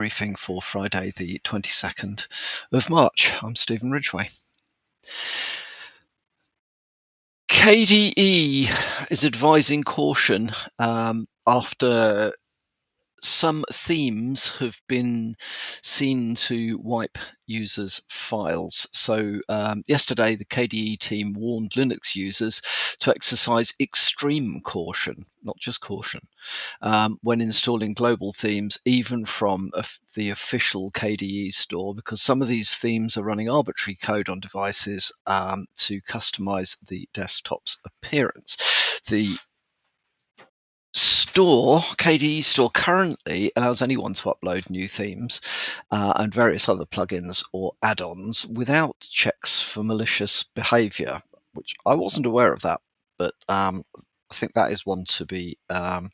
Briefing for Friday, the 22nd of March. I'm Stephen Ridgway. KDE is advising caution after some themes have been seen to wipe users' files. So yesterday, the KDE team warned Linux users to exercise extreme caution, not just caution, when installing global themes, even from the official KDE store, because some of these themes are running arbitrary code on devices to customize the desktop's appearance. The KDE Store currently allows anyone to upload new themes and various other plugins or add-ons without checks for malicious behavior, which I wasn't aware of that, but I think that is one to be, one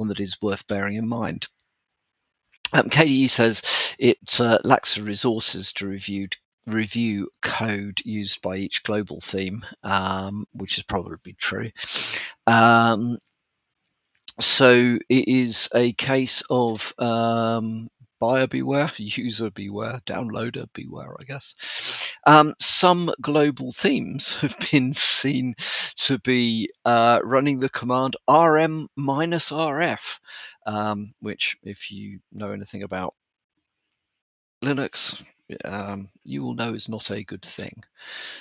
that is worth bearing in mind. KDE says it lacks the resources to review code used by each global theme, which is probably true. So it is a case of buyer beware, user beware, downloader beware, I guess. Some global themes have been seen to be running the command rm-rf, which, if you know anything about Linux, you will know is not a good thing.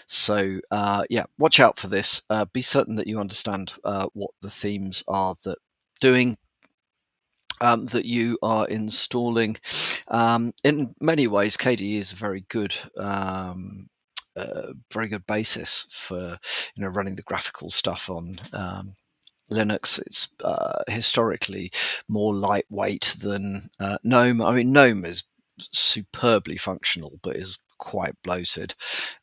So watch out for this. Be certain that you understand what the themes are that doing that you are installing. In many ways, KDE is a very good basis for running the graphical stuff on Linux. It's historically more lightweight than GNOME. I mean, GNOME is superbly functional, but is quite bloated.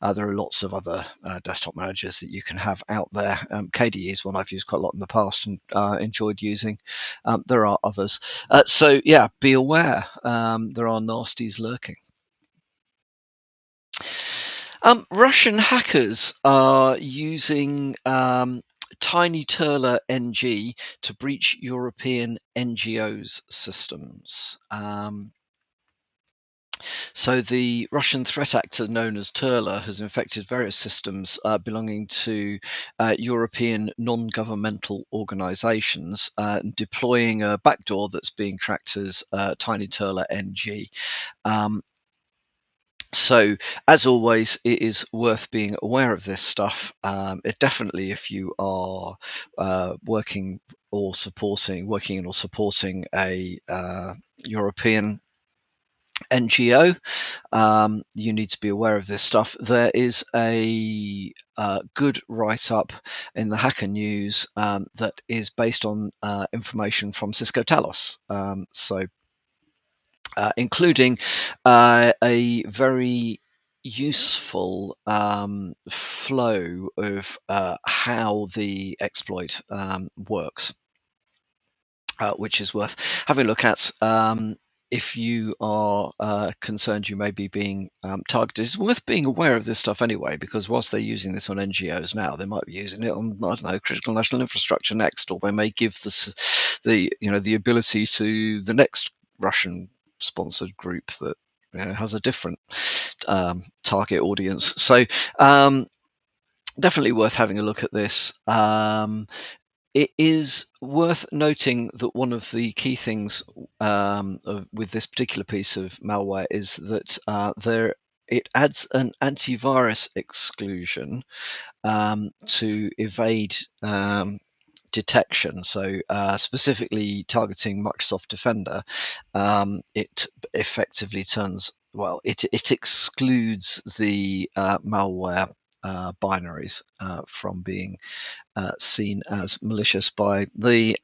There are lots of other desktop managers that you can have out there. KDE is one I've used quite a lot in the past and enjoyed using. There are others. So yeah, be aware. There are nasties lurking. Russian hackers are using TinyTurtle NG to breach European NGOs systems. So the Russian threat actor known as Turla has infected various systems belonging to European non-governmental organizations, deploying a backdoor that's being tracked as TinyTurtle NG. So, as always, it is worth being aware of this stuff. It definitely, if you are working or supporting a European NGO, you need to be aware of this stuff. There is a good write-up in the Hacker News that is based on information from Cisco Talos. Including a very useful flow of how the exploit works, which is worth having a look at. If you are concerned you may be being targeted, it's worth being aware of this stuff anyway, because whilst they're using this on NGOs now, they might be using it on, I don't know, critical national infrastructure next, or they may give the ability to the next Russian sponsored group that has a different target audience. So definitely worth having a look at this. It is worth noting that one of the key things with this particular piece of malware is that it adds an antivirus exclusion to evade detection. So specifically targeting Microsoft Defender, it effectively it excludes the malware binaries from being seen as malicious by the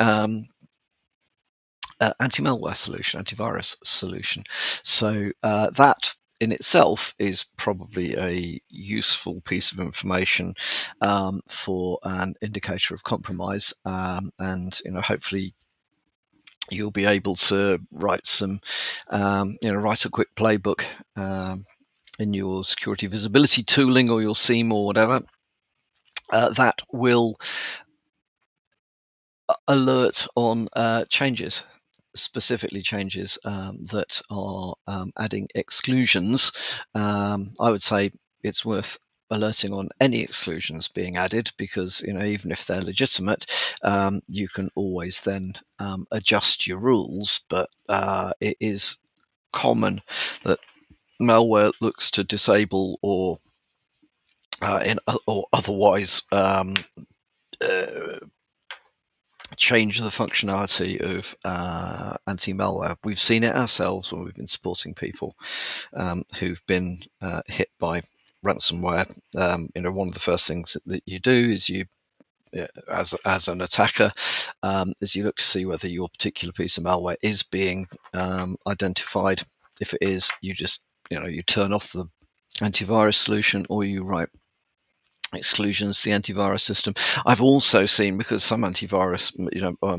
antivirus solution. So that in itself is probably a useful piece of information for an indicator of compromise, and hopefully you'll be able to write write a quick playbook in your security visibility tooling or your SIEM or whatever that will alert on changes. specifically changes that are adding exclusions, I would say it's worth alerting on any exclusions being added, because even if they're legitimate, you can always then adjust your rules. But it is common that malware looks to disable or otherwise change the functionality of anti-malware. We've seen it ourselves when we've been supporting people who've been hit by ransomware. One of the first things that you do is as an attacker, is you look to see whether your particular piece of malware is being identified. If it is, you just you turn off the antivirus solution, or you write exclusions to the antivirus system. I've also seen, because some antivirus,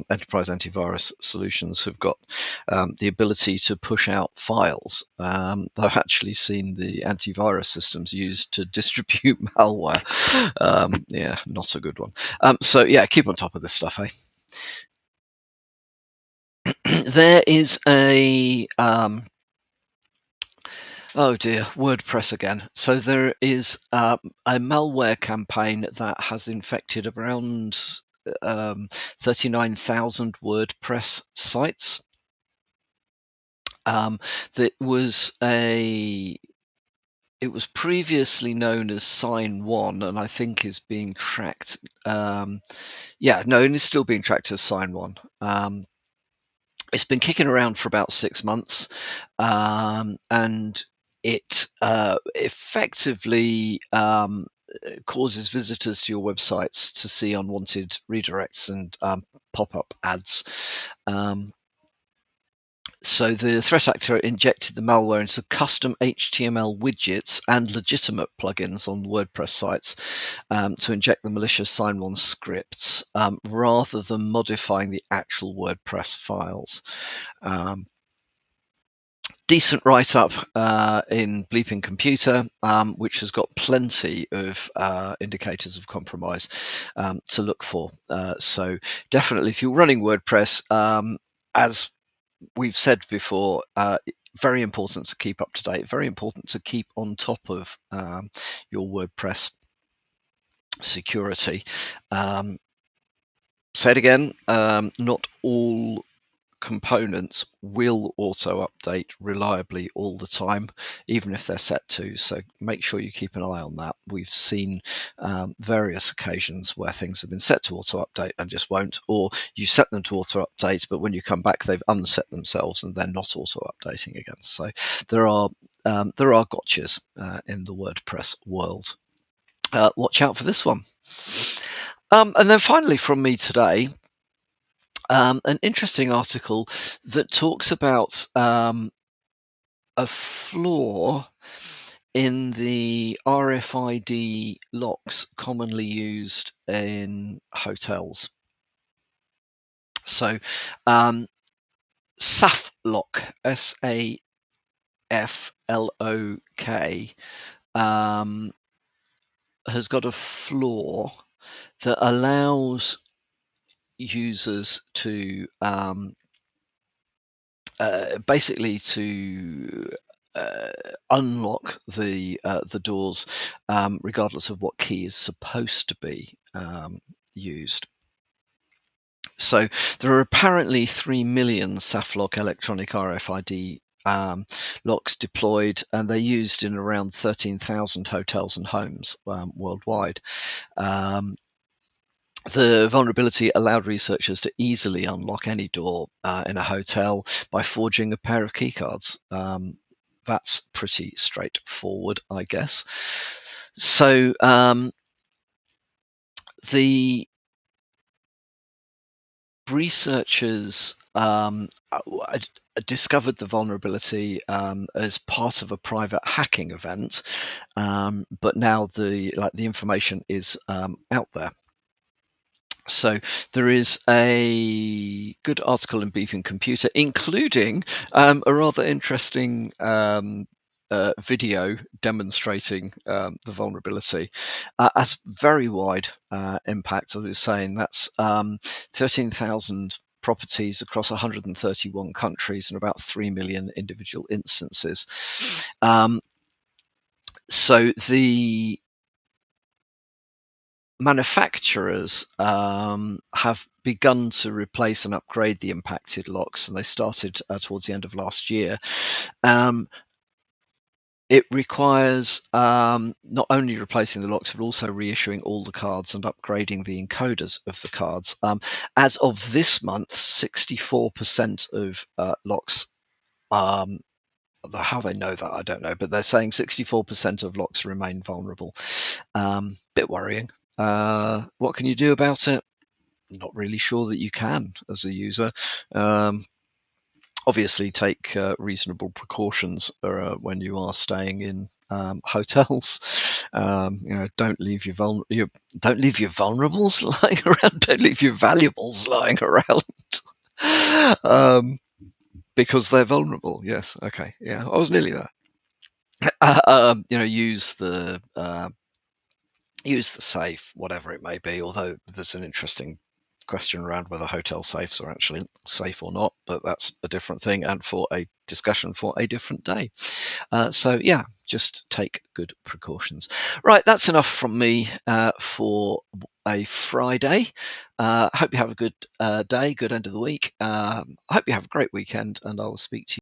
enterprise antivirus solutions have got the ability to push out files. I've actually seen the antivirus systems used to distribute malware. Yeah, not a good one. So yeah, keep on top of this stuff, eh? There is a oh dear, WordPress again. So there is a malware campaign that has infected around 39,000 WordPress sites. It was previously known as Sign1, and I think is being tracked. And it's still being tracked as Sign1. It's been kicking around for about 6 months, and it effectively causes visitors to your websites to see unwanted redirects and pop-up ads. So the threat actor injected the malware into custom HTML widgets and legitimate plugins on WordPress sites to inject the malicious Sign1 scripts rather than modifying the actual WordPress files. Decent write-up in Bleeping Computer, which has got plenty of indicators of compromise to look for. So definitely, if you're running WordPress, as we've said before, very important to keep up to date, very important to keep on top of your WordPress security. Say it again, not all components will auto update reliably all the time, even if they're set to. So make sure you keep an eye on that. We've seen various occasions where things have been set to auto update and just won't, or you set them to auto update, but when you come back, they've unset themselves and they're not auto updating again. So there are gotchas in the WordPress world. Watch out for this one. And then finally from me today, an interesting article that talks about a flaw in the RFID locks commonly used in hotels. So SafLock, SAFLOK, has got a flaw that allows users to basically to unlock the doors regardless of what key is supposed to be used. So there are apparently 3 million SafLock electronic RFID locks deployed, and they're used in around 13,000 hotels and homes worldwide. The vulnerability allowed researchers to easily unlock any door in a hotel by forging a pair of keycards. That's pretty straightforward, I guess. So the researchers discovered the vulnerability as part of a private hacking event, but now the information is out there. So there is a good article in Bleeping Computer, including a rather interesting video demonstrating the vulnerability. Has very wide impact. As I was saying, that's 13,000 properties across 131 countries and about 3 million individual instances. So the manufacturers have begun to replace and upgrade the impacted locks, and they started towards the end of last year. It requires not only replacing the locks, but also reissuing all the cards and upgrading the encoders of the cards. As of this month, 64% of locks, how they know that, I don't know, but they're saying 64% of locks remain vulnerable. Bit worrying. What can you do about it? Not really sure that you can as a user. Obviously, take reasonable precautions when you are staying in hotels. Don't leave your vulnerables lying around. Don't leave your valuables lying around. Because they're vulnerable. Yes. Okay. Yeah, I was nearly there. Use the safe, whatever it may be. Although there's an interesting question around whether hotel safes are actually safe or not, but that's a different thing and for a discussion for a different day. So yeah, just take good precautions. Right, that's enough from me for a Friday. Hope you have a good day, good end of the week. I hope you have a great weekend, and I will speak to you